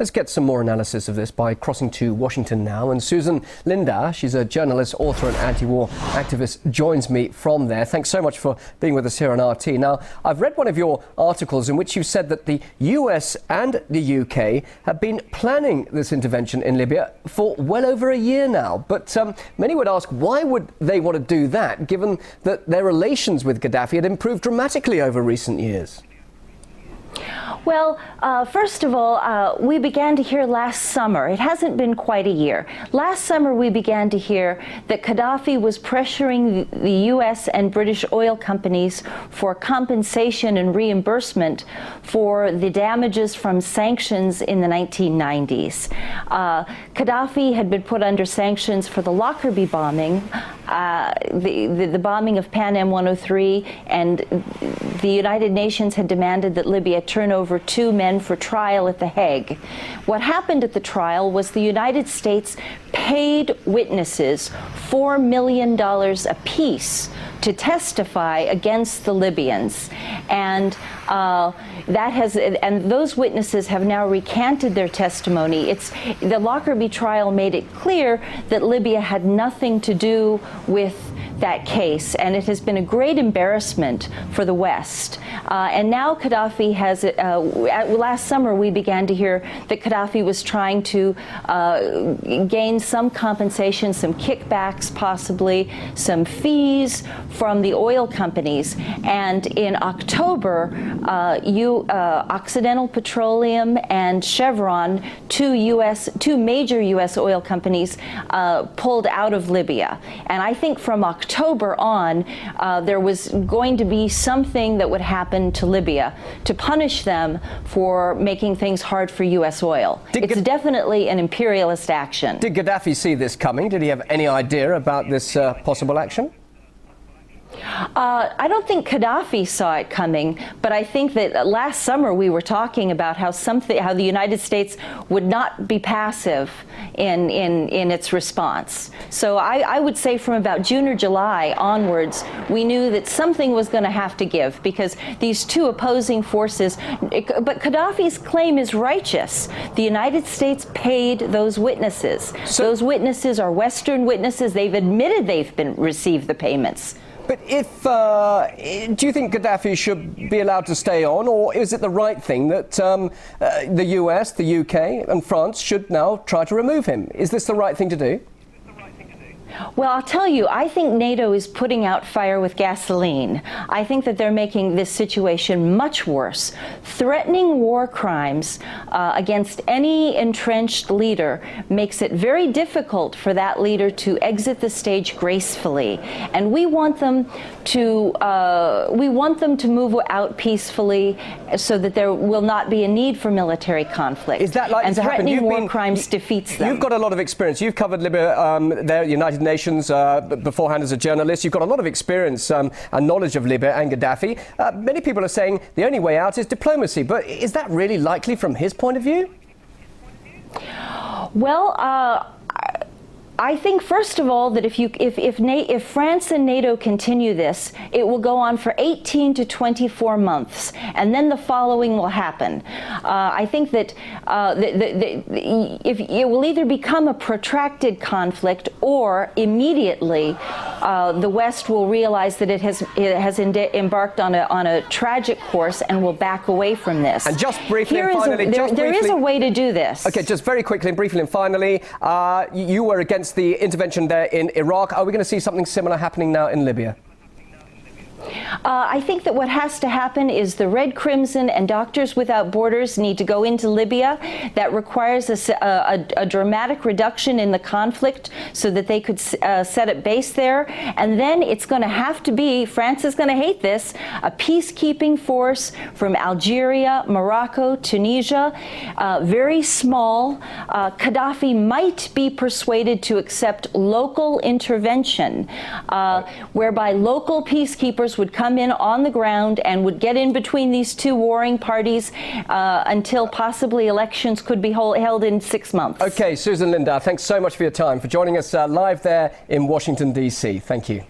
Let's get some more analysis of this by crossing to Washington now. And Susan Lindau, she's a journalist, author and anti-war activist, joins me from there. Thanks so much for being with us here on RT. Now, I've read one of your articles in which you said that the US and the UK have been planning this intervention in Libya for well over a year now. But many would ask, why would they want to do that, given that their relations with Gaddafi had improved dramatically over recent years? Well, first of all, we began to hear last summer, it hasn't been quite a year, last summer we began to hear that Gaddafi was pressuring the US and British oil companies for compensation and reimbursement for the damages from sanctions in the 1990s. Gaddafi had been put under sanctions for the Lockerbie bombing, the bombing of Pan Am 103, and the United Nations had demanded that Libya turn over 2 men for trial at The Hague. What happened at the trial was the United States paid witnesses $4 million apiece to testify against the Libyans, and those witnesses have now recanted their testimony. The Lockerbie trial made it clear that Libya had nothing to do with that case, and it has been a great embarrassment for the West. And now Gaddafi has, last summer we began to hear that Gaddafi was trying to gain some compensation, some kickbacks possibly, some fees from the oil companies. And in October, Occidental Petroleum and Chevron, two major U.S. oil companies, pulled out of Libya. And I think from October on, there was going to be something that would happen to Libya to punish them for making things hard for U.S. oil. It's definitely an imperialist action. Did Gaddafi see this coming? Did he have any idea about this possible action? I don't think Gaddafi saw it coming, but I think that last summer we were talking about how the United States would not be passive in its response. So I would say from about June or July onwards, we knew that something was going to have to give, because these two opposing forces. But Gaddafi's claim is righteous. The United States paid those witnesses. Those witnesses are Western witnesses. They've admitted they've received the payments. But do you think Gaddafi should be allowed to stay on, or is it the right thing that the US, the UK and France should now try to remove him? Is this the right thing to do? Well, I'll tell you, I think NATO is putting out fire with gasoline. I think that they're making this situation much worse. Threatening war crimes against any entrenched leader makes it very difficult for that leader to exit the stage gracefully. And we want them to move out peacefully, so that there will not be a need for military conflict. Is that likely to happen? Threatening war crimes defeats them. You've got a lot of experience. You've covered Libya there at the United Nations beforehand as a journalist. You've got a lot of experience and knowledge of Libya and Gaddafi. Many people are saying the only way out is diplomacy, but is that really likely from his point of view? Well, I think, first of all, that if France and NATO continue this, it will go on for 18 to 24 months, and then the following will happen. I think that if it will either become a protracted conflict, or immediately the West will realize that it has embarked on a tragic course and will back away from this. And just briefly, there is a way to do this. Okay, just very quickly and briefly and finally, you were against the intervention there in Iraq. Are we going to see something similar happening now in Libya? I think that what has to happen is the Red Crimson and Doctors Without Borders need to go into Libya. That requires a dramatic reduction in the conflict so that they could set up base there. And then it's going to have to be, France is going to hate this, a peacekeeping force from Algeria, Morocco, Tunisia, very small. Gaddafi might be persuaded to accept local intervention, whereby local peacekeepers would come in on the ground and would get in between these two warring parties until possibly elections could be held in 6 months. Okay, Susan Lindau, thanks so much for your time, for joining us live there in Washington, D.C. Thank you.